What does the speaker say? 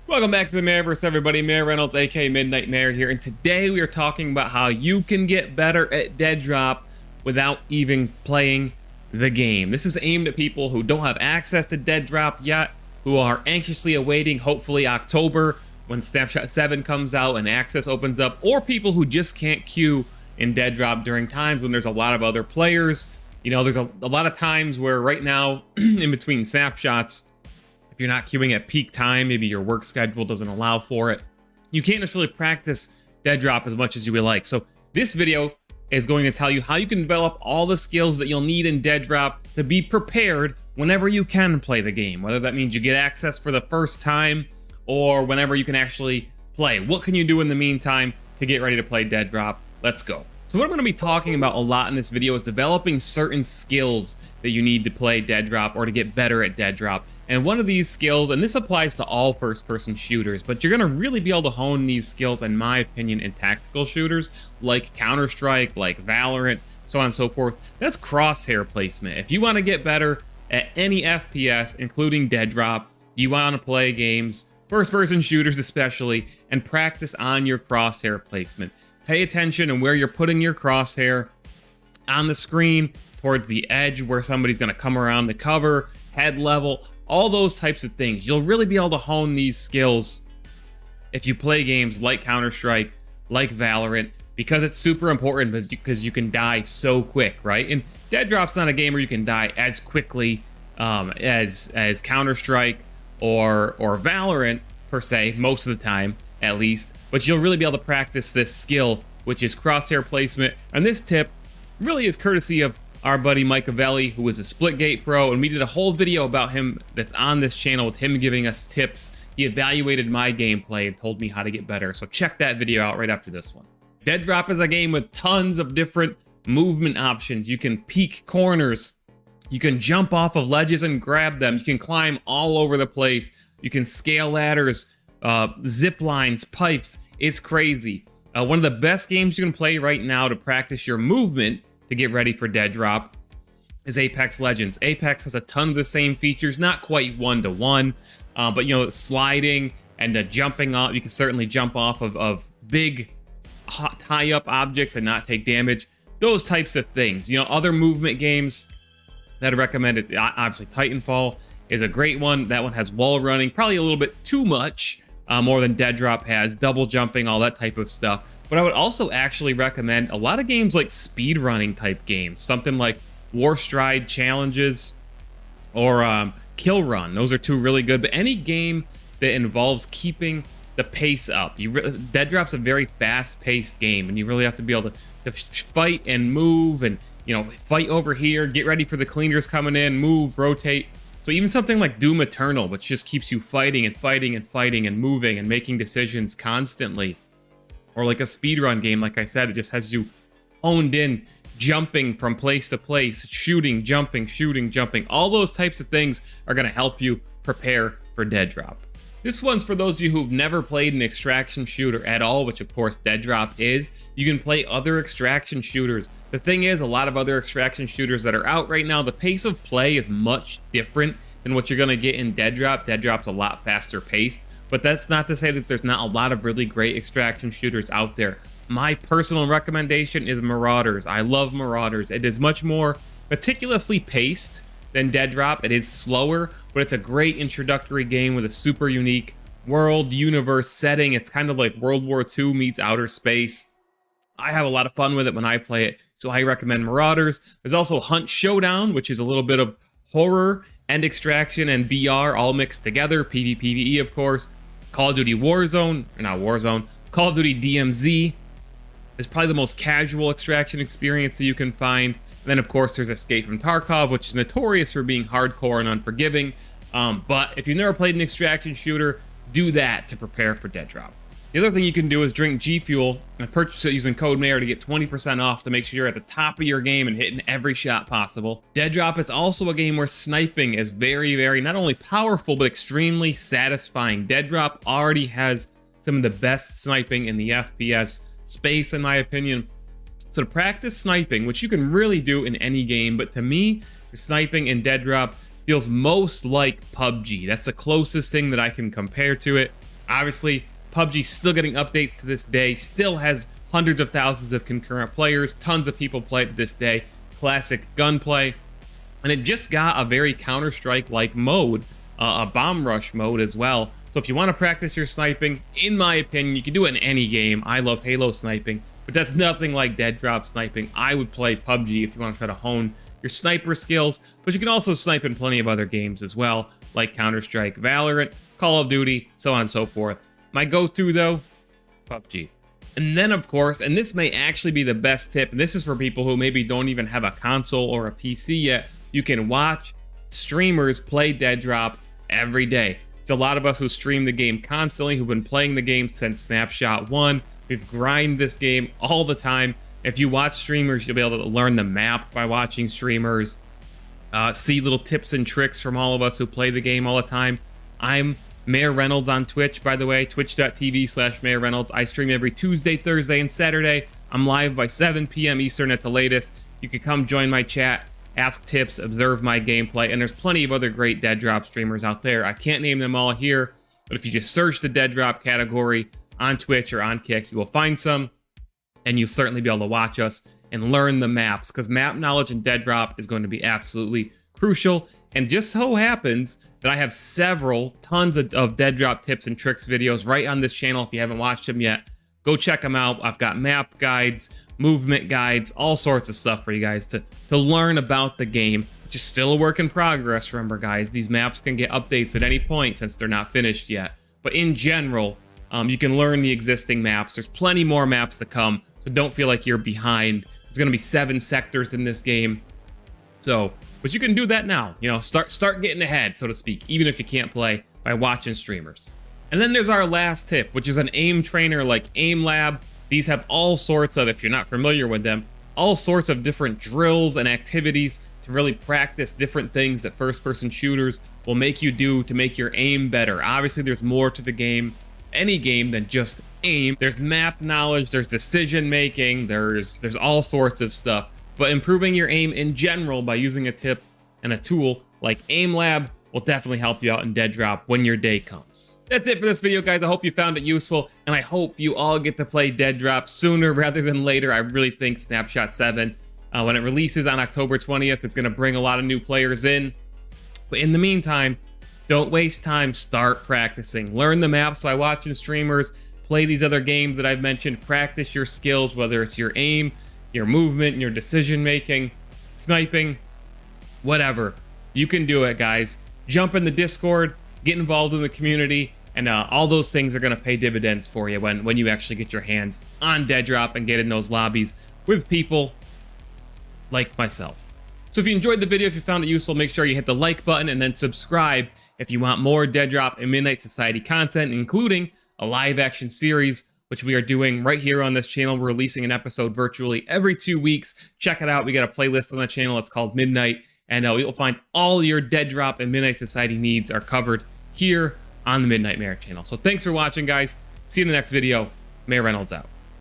Welcome back to the Mayorverse, everybody. Mayor Reynolds, aka Midnight Mayor here, and today we are talking about how you can get better at Deadrop without even playing the game. This is aimed at people who don't have access to Deadrop yet, who are anxiously awaiting, hopefully, October when Snapshot 7 comes out and access opens up, or people who just can't queue in Deadrop during times when there's a lot of other players. You know, there's a lot of times where right now, in between snapshots, if you're not queuing at peak time, maybe your work schedule doesn't allow for it, you can't necessarily practice Deadrop as much as you would like. So this video is going to tell you how you can develop all the skills that you'll need in Deadrop to be prepared whenever you can play the game, whether that means you get access for the first time or whenever you can actually play. What can you do in the meantime to get ready to play Deadrop? Let's go. So what I'm going to be talking about a lot in this video is developing certain skills that you need to play Deadrop or to get better at Deadrop. And one of these skills, and this applies to all first-person shooters, but you're going to really be able to hone these skills, in my opinion, in tactical shooters like Counter-Strike, like Valorant, so on and so forth. That's crosshair placement. If you want to get better at any FPS, including Deadrop, you want to play games, first-person shooters especially, and practice on your crosshair placement. Pay attention on where you're putting your crosshair on the screen, towards the edge where somebody's going to come around the cover, head level, all those types of things. You'll really be able to hone these skills if you play games like Counter-Strike, like Valorant, because it's super important because you can die so quick, right? And Deadrop's not a game where you can die as quickly as Counter-Strike or Valorant per se, most of the time at least, but you'll really be able to practice this skill, which is crosshair placement. And this tip really is courtesy of our buddy Mike Avelli, who is a Splitgate pro, and we did a whole video about him that's on this channel with him giving us tips. He evaluated my gameplay and told me how to get better, so check that video out right after this one. Deadrop is a game with tons of different movement options. You can peek corners, you can jump off of ledges and grab them, you can climb all over the place, you can scale ladders, zip lines, pipes. It's crazy. One of the best games you can play right now to practice your movement to get ready for Deadrop is Apex Legends. Apex has a ton of the same features, not quite one-to-one, but you know, sliding and jumping off. You can certainly jump off of big tie-up objects and not take damage. Those types of things. You know, other movement games that I recommend, obviously Titanfall is a great one. That one has wall running, probably a little bit too much, more than Deadrop has, double jumping, all that type of stuff. But I would also actually recommend a lot of games like speedrunning type games, something like Warstride Challenges or Kill Run. Those are two really good, but any game that involves keeping the pace up. Deadrop's a very fast-paced game, and you really have to be able to fight and move and, you know, fight over here, get ready for the cleaners coming in, move, rotate. So even something like Doom Eternal, which just keeps you fighting and fighting and fighting and moving and making decisions constantly, or like a speedrun game, like I said, it just has you honed in, jumping from place to place, shooting, jumping, all those types of things are going to help you prepare for Deadrop. This one's for those of you who've never played an extraction shooter at all, which of course Deadrop is. You can play other extraction shooters. The thing is, a lot of other extraction shooters that are out right now, the pace of play is much different than what you're going to get in Deadrop. Deadrop's a lot faster paced, but that's not to say that there's not a lot of really great extraction shooters out there. My personal recommendation is Marauders. I love Marauders. It is much more meticulously paced than Deadrop. It is slower, but it's a great introductory game with a super unique world, universe setting. It's kind of like World War II meets outer space. I have a lot of fun with it when I play it, so I recommend Marauders. There's also Hunt Showdown, which is a little bit of horror and extraction and BR all mixed together. PvPvE, of course. Call of Duty Warzone, or not Warzone, Call of Duty DMZ is probably the most casual extraction experience that you can find. And then, of course, there's Escape from Tarkov, which is notorious for being hardcore and unforgiving. But if you've never played an extraction shooter, do that to prepare for Deadrop. The other thing you can do is drink G Fuel and purchase it using code MAYOR to get 20% off to make sure you're at the top of your game and hitting every shot possible. Deadrop is also a game where sniping is very not only powerful, but extremely satisfying. Deadrop already has some of the best sniping in the FPS space, in my opinion. So to practice sniping, which you can really do in any game, but to me, sniping in Deadrop feels most like PUBG. That's the closest thing that I can compare to it. Obviously, PUBG's still getting updates to this day, still has hundreds of thousands of concurrent players, tons of people play it to this day, classic gunplay, and it just got a very Counter-Strike-like mode, a bomb rush mode as well. So if you want to practice your sniping, in my opinion, you can do it in any game. I love Halo sniping, but that's nothing like Deadrop sniping. I would play PUBG if you want to try to hone your sniper skills, but you can also snipe in plenty of other games as well, like Counter-Strike, Valorant, Call of Duty, so on and so forth. My go-to though, PUBG. And then of course, and this may actually be the best tip, and this is for people who maybe don't even have a console or a PC yet, you can watch streamers play Deadrop every day. There's a lot of us who stream the game constantly, who've been playing the game since Snapshot 1. We've grinded this game all the time. If you watch streamers, you'll be able to learn the map by watching streamers, see little tips and tricks from all of us who play the game all the time. I'm Mayor Reynolds on Twitch, by the way, twitch.tv/Mayor Reynolds. I stream every Tuesday, Thursday, and Saturday. I'm live by 7 p.m. Eastern at the latest. You can come join my chat, ask tips, observe my gameplay, and there's plenty of other great Deadrop streamers out there. I can't name them all here, but if you just search the Deadrop category on Twitch or on Kicks, you will find some, and you'll certainly be able to watch us and learn the maps, because map knowledge in Deadrop is going to be absolutely crucial. And just so happens that I have tons of Deadrop tips and tricks videos right on this channel. If you haven't watched them yet, go check them out. I've got map guides, movement guides, all sorts of stuff for you guys to learn about the game, which is still a work in progress. Remember, guys, these maps can get updates at any point since they're not finished yet. But in general, you can learn the existing maps. There's plenty more maps to come, so don't feel like you're behind. There's going to be 7 sectors in this game. So, but you can do that now, you know, start getting ahead, so to speak, even if you can't play, by watching streamers. And then there's our last tip, which is an aim trainer like Aimlab. These have all sorts of, if you're not familiar with them, all sorts of different drills and activities to really practice different things that first-person shooters will make you do to make your aim better. Obviously, there's more to the game, any game, than just aim. There's map knowledge, there's decision making, there's all sorts of stuff. But improving your aim in general by using a tip and a tool like Aimlab will definitely help you out in Deadrop when your day comes. That's it for this video, guys. I hope you found it useful, and I hope you all get to play Deadrop sooner rather than later. I really think Snapshot 7, when it releases on October 20th, it's going to bring a lot of new players in. But in the meantime, don't waste time. Start practicing. Learn the maps by watching streamers. Play these other games that I've mentioned. Practice your skills, whether it's your aim, your movement, your decision making, sniping, whatever. You can do it, guys. Jump in the Discord, get involved in the community, and all those things are going to pay dividends for you when you actually get your hands on Deadrop and get in those lobbies with people like myself. So if you enjoyed the video, if you found it useful, make sure you hit the like button and then subscribe if you want more Deadrop and Midnight Society content, including a live action series, which we are doing right here on this channel. We're releasing an episode virtually every 2 weeks. Check it out. We got a playlist on the channel. It's called Midnight, and you'll find all your Deadrop and Midnight Society needs are covered here on the Midnight Mayor channel. So thanks for watching, guys. See you in the next video. Mayor Reynolds out.